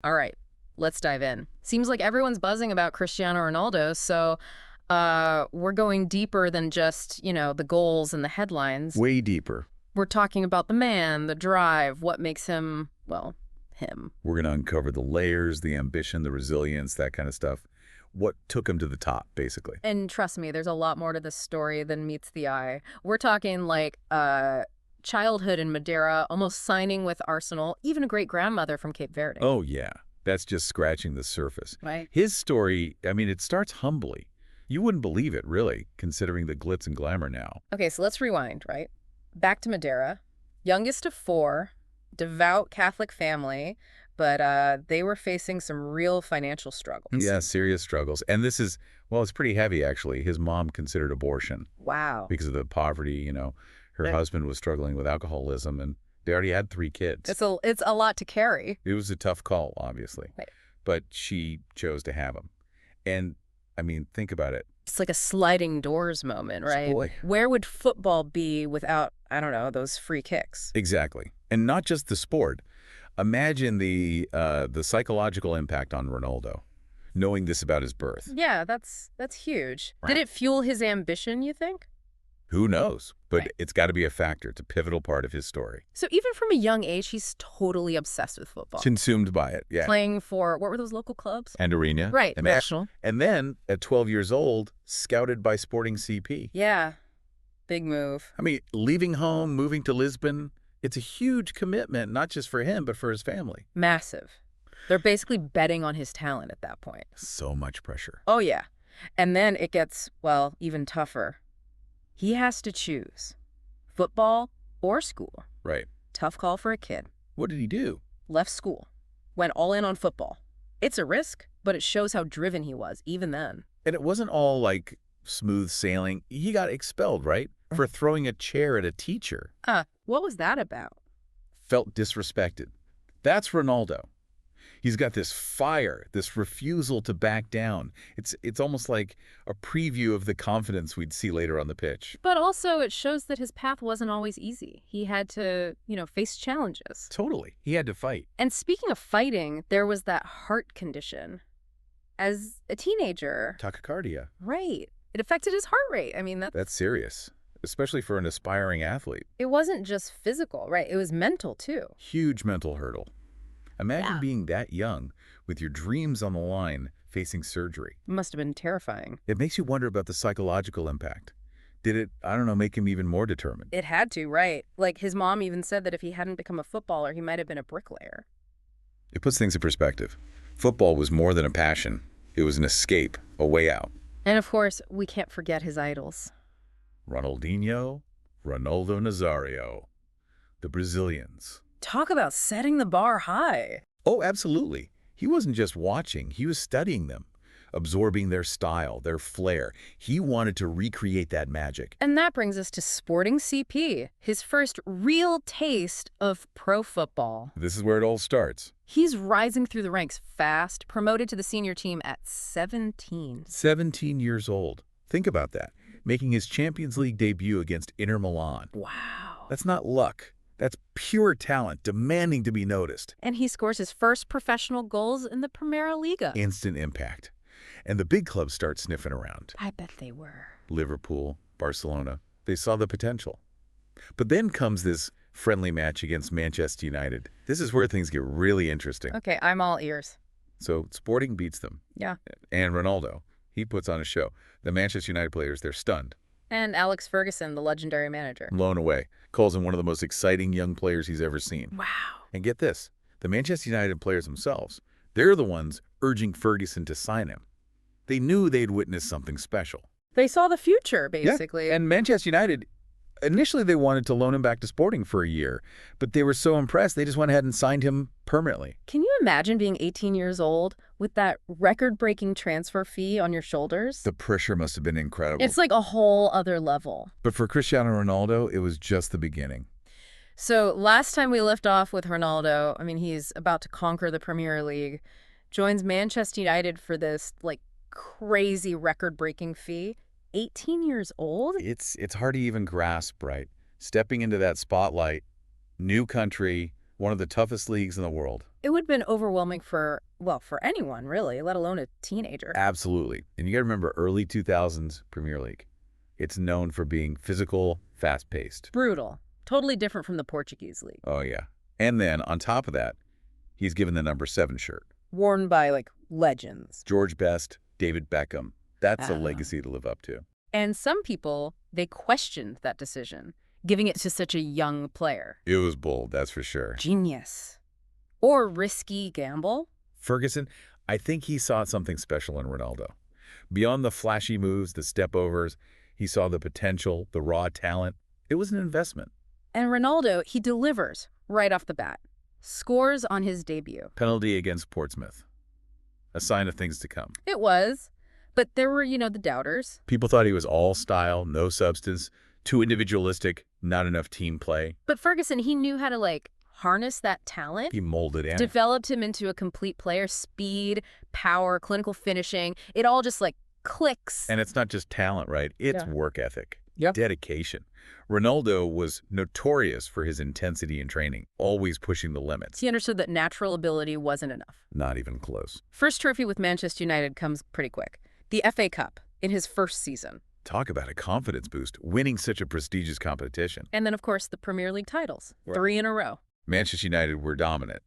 All right, let's dive in. Seems like everyone's buzzing about Cristiano Ronaldo, so we're going deeper than just, the goals and the headlines. Way deeper. We're talking about the man, the drive, what makes him, well, him. We're going to uncover the layers, the ambition, the resilience, that kind of stuff. What took him to the top, basically. And trust me, there's a lot more to this story than meets the eye. We're talking like childhood in Madeira, almost signing with Arsenal, even a great-grandmother from Cape Verde. Oh, yeah. That's just scratching the surface. Right. His story, I mean, it starts humbly. You wouldn't believe it, really, considering the glitz and glamour now. Okay, so let's rewind, right? Back to Madeira, youngest of four, devout Catholic family, but they were facing some real financial struggles. Yeah, serious struggles. And this is, well, it's pretty heavy, actually. His mom considered abortion Wow. because of the poverty, Her Yeah. husband was struggling with alcoholism, and they already had 3 kids. It's a lot to carry. It was a tough call, obviously. Right. But she chose to have him. And, I mean, think about it. It's like a sliding doors moment, right? Boy. Where would football be without, I don't know, those free kicks? Exactly. And not just the sport. Imagine the psychological impact on Ronaldo, knowing this about his birth. Yeah, that's huge. Right. Did it fuel his ambition, you think? Who knows? But Right. it's got to be a factor. It's a pivotal part of his story. So even from a young age, he's totally obsessed with football. Consumed by it, yeah. Playing for, what were those local clubs? And Arena. Right, And, national. and then, at 12 years old, scouted by Sporting CP. Yeah, big move. I mean, leaving home, moving to Lisbon, it's a huge commitment, not just for him, but for his family. Massive. They're basically betting on his talent at that point. So much pressure. Oh, yeah. And then it gets, well, even tougher. He has to choose football or school. Right. Tough call for a kid. What did he do? Left school. Went all in on football. It's a risk, but it shows how driven he was, even then. And it wasn't all, like, smooth sailing. He got expelled, right? For throwing a chair at a teacher. What was that about? Felt disrespected. That's Ronaldo. He's got this fire, this refusal to back down. It's almost like a preview of the confidence we'd see later on the pitch. But also, it shows that his path wasn't always easy. He had to, face challenges. Totally. He had to fight. And speaking of fighting, there was that heart condition. As a teenager, Tachycardia. right, it affected his heart rate. I mean, That's serious, especially for an aspiring athlete. it wasn't just physical, right? It was mental, too. Huge mental hurdle. Imagine Yeah. being that young, with your dreams on the line, facing surgery. It must have been terrifying. It makes you wonder about the psychological impact. Did it, I don't know, make him even more determined? It had to, right? Like, his mom even said that if he hadn't become a footballer, he might have been a bricklayer. It puts things in perspective. Football was more than a passion. It was an escape, a way out. And of course, we can't forget his idols. Ronaldinho, Ronaldo Nazario, the Brazilians. Talk about setting the bar high. Oh, absolutely. He wasn't just watching, he was studying them, absorbing their style, their flair. He wanted to recreate that magic. And that brings us to Sporting CP, his first real taste of pro football. This is where it all starts. He's rising through the ranks fast, promoted to the senior team at 17. 17 years old. Think about that. Making his Champions League debut against Inter Milan. Wow. That's not luck. That's pure talent, demanding to be noticed. And he scores his first professional goals in the Primera Liga. Instant impact. And the big clubs start sniffing around. I bet they were. Liverpool, Barcelona. They saw the potential. But then comes this friendly match against Manchester United. This is where things get really interesting. Okay, I'm all ears. So Sporting beats them. Yeah. And Ronaldo, he puts on a show. The Manchester United players, they're stunned. And Alex Ferguson, the legendary manager. Blown away. Calls him one of the most exciting young players he's ever seen. Wow. And get this, the Manchester United players themselves, they're the ones urging Ferguson to sign him. They knew they'd witnessed something special. They saw the future, basically. Yeah. And Manchester United, initially they wanted to loan him back to Sporting for a year, but they were so impressed they just went ahead and signed him permanently. Can you imagine being 18 years old with that record-breaking transfer fee on your shoulders? The pressure must have been incredible. It's like a whole other level. But for Cristiano Ronaldo, it was just the beginning. So last time we left off with Ronaldo, I mean, he's about to conquer the Premier League, joins Manchester United for this, crazy record-breaking fee. 18 years old? It's hard to even grasp, right? Stepping into that spotlight, new country, one of the toughest leagues in the world. It would have been overwhelming for, well, for anyone, really, let alone a teenager. Absolutely. And you got to remember early 2000s Premier League. It's known for being physical, fast-paced. Brutal. Totally different from the Portuguese league. Oh, yeah. And then on top of that, he's given the number 7 shirt. Worn by, like, legends. George Best, David Beckham. That's a Ah. legacy to live up to. And some people, they questioned that decision, giving it to such a young player. It was bold, that's for sure. Genius. Or risky gamble. Ferguson, I think he saw something special in Ronaldo. Beyond the flashy moves, the step-overs, he saw the potential, the raw talent. It was an investment. And Ronaldo, he delivers right off the bat. Scores on his debut. Penalty against Portsmouth. A sign of things to come. It was. But there were, the doubters. People thought he was all style, no substance, too individualistic, not enough team play. But Ferguson, he knew how to, like, harness that talent. He molded in. Developed him into a complete player. Speed, power, clinical finishing. It all just, like, clicks. And it's not just talent, right? It's work ethic. Yep. Dedication. Ronaldo was notorious for his intensity in training, always pushing the limits. He understood that natural ability wasn't enough. Not even close. First trophy with Manchester United comes pretty quick. The FA Cup in his first season. Talk about a confidence boost, winning such a prestigious competition. And then, of course, the Premier League titles. Right. 3 in a row. Manchester United were dominant,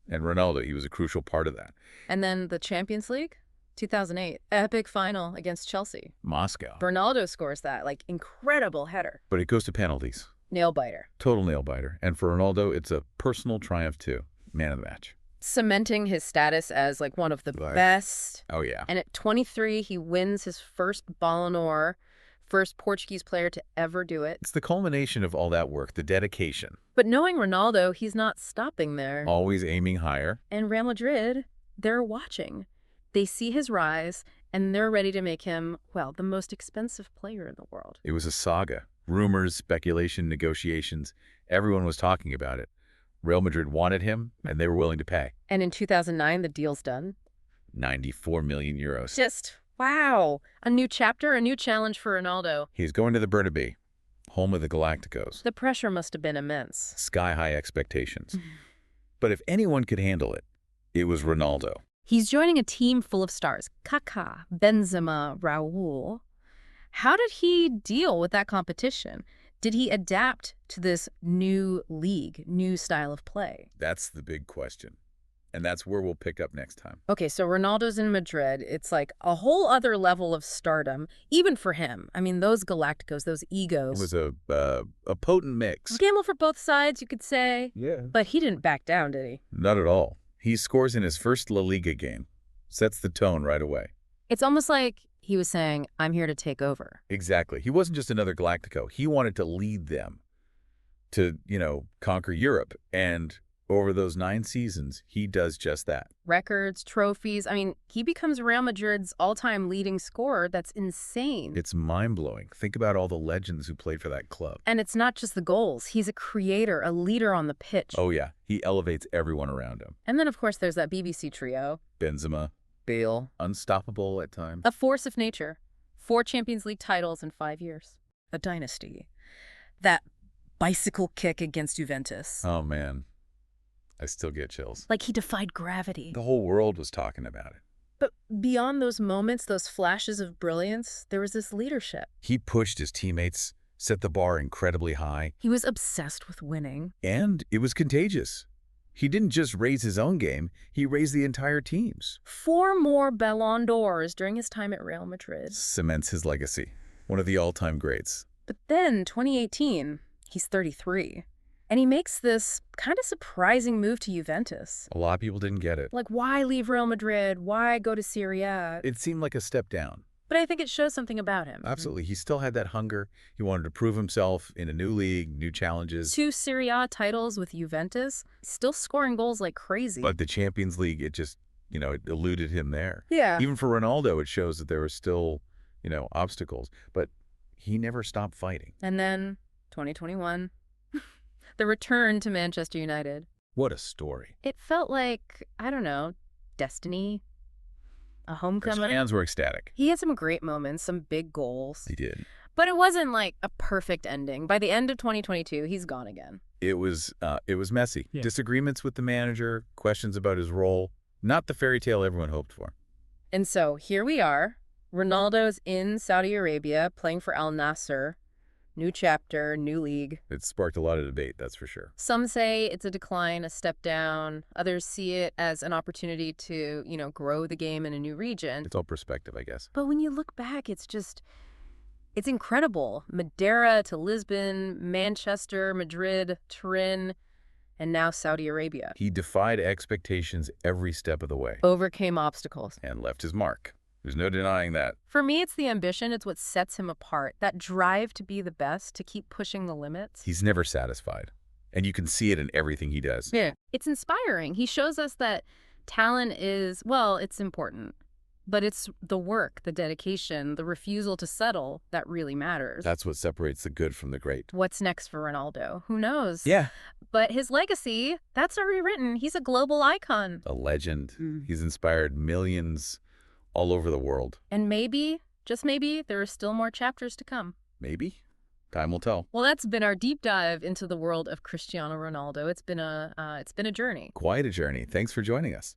and Ronaldo, he was a crucial part of that. And then the Champions League, 2008, epic final against Chelsea. Moscow. Ronaldo scores that, like, incredible header. But it goes to penalties. Nail-biter. Total nail-biter. And for Ronaldo, it's a personal triumph, too. Man of the match. Cementing his status as, like, one of the Right. best. Oh, yeah. And at 23, he wins his first Ballon d'Or, first Portuguese player to ever do it. It's the culmination of all that work, the dedication. But knowing Ronaldo, he's not stopping there. Always aiming higher. And Real Madrid, they're watching. They see his rise, and they're ready to make him, well, the most expensive player in the world. It was a saga. Rumors, speculation, negotiations. Everyone was talking about it. Real Madrid wanted him, and they were willing to pay. And in 2009, the deal's done. 94 million euros. Just, wow. A new chapter, a new challenge for Ronaldo. He's going to the Bernabeu, home of the Galacticos. The pressure must have been immense. Sky-high expectations. But if anyone could handle it, it was Ronaldo. He's joining a team full of stars. Kaká, Benzema, Raúl. How did he deal with that competition? Did he adapt to this new league, new style of play? That's the big question. And that's where we'll pick up next time. Okay, so Ronaldo's in Madrid. It's like a whole other level of stardom, even for him. I mean, those Galacticos, those egos. It was a potent mix. Gamble for both sides, you could say. Yeah. But he didn't back down, did he? Not at all. He scores in his first La Liga game. Sets the tone right away. It's almost like he was saying, I'm here to take over. Exactly. He wasn't just another Galactico. He wanted to lead them to, conquer Europe. And over those 9 seasons, he does just that. Records, trophies. I mean, he becomes Real Madrid's all-time leading scorer. That's insane. It's mind-blowing. Think about all the legends who played for that club. And it's not just the goals. He's a creator, a leader on the pitch. Oh, yeah. He elevates everyone around him. And then, of course, there's that BBC trio. Benzema. Bale. Unstoppable at times. A force of nature. 4 Champions League titles in 5 years. A dynasty. That bicycle kick against Juventus. Oh, man. I still get chills. Like he defied gravity. The whole world was talking about it. But beyond those moments, those flashes of brilliance, there was this leadership. He pushed his teammates, set the bar incredibly high. He was obsessed with winning. And it was contagious. He didn't just raise his own game, he raised the entire team's. 4 more Ballon d'Ors during his time at Real Madrid. Cements his legacy. One of the all-time greats. But then, 2018, he's 33. And he makes this kind of surprising move to Juventus. A lot of people didn't get it. Like, why leave Real Madrid? Why go to Serie A? It seemed like a step down. But I think it shows something about him. Absolutely. He still had that hunger. He wanted to prove himself in a new league, new challenges. 2 Serie A titles with Juventus, still scoring goals like crazy. But the Champions League, it just, it eluded him there. Yeah. Even for Ronaldo, it shows that there were still, obstacles. But he never stopped fighting. And then, 2021, the return to Manchester United. What a story. It felt like, I don't know, destiny, a homecoming. His fans were ecstatic. He had some great moments, some big goals. He did. But it wasn't like a perfect ending. By the end of 2022, he's gone again. It was messy. Yeah. Disagreements with the manager, questions about his role, not the fairy tale everyone hoped for. And so here we are. Ronaldo's in Saudi Arabia playing for Al Nassr. New chapter, new league. It sparked a lot of debate, that's for sure. Some say it's a decline, a step down. Others see it as an opportunity to, grow the game in a new region. It's all perspective, I guess. But when you look back, it's incredible. Madeira to Lisbon, Manchester, Madrid, Turin, and now Saudi Arabia. He defied expectations every step of the way. Overcame obstacles. And left his mark. There's no denying that. For me, it's the ambition. It's what sets him apart. That drive to be the best, to keep pushing the limits. He's never satisfied. And you can see it in everything he does. Yeah. It's inspiring. He shows us that talent is, well, it's important. But it's the work, the dedication, the refusal to settle that really matters. That's what separates the good from the great. What's next for Ronaldo? Who knows? Yeah. But his legacy, that's already written. He's a global icon. A legend. He's inspired millions all over the world. And maybe, just maybe, there are still more chapters to come. Maybe. Time will tell. Well, that's been our deep dive into the world of Cristiano Ronaldo. It's been a journey. Quite a journey. Thanks for joining us.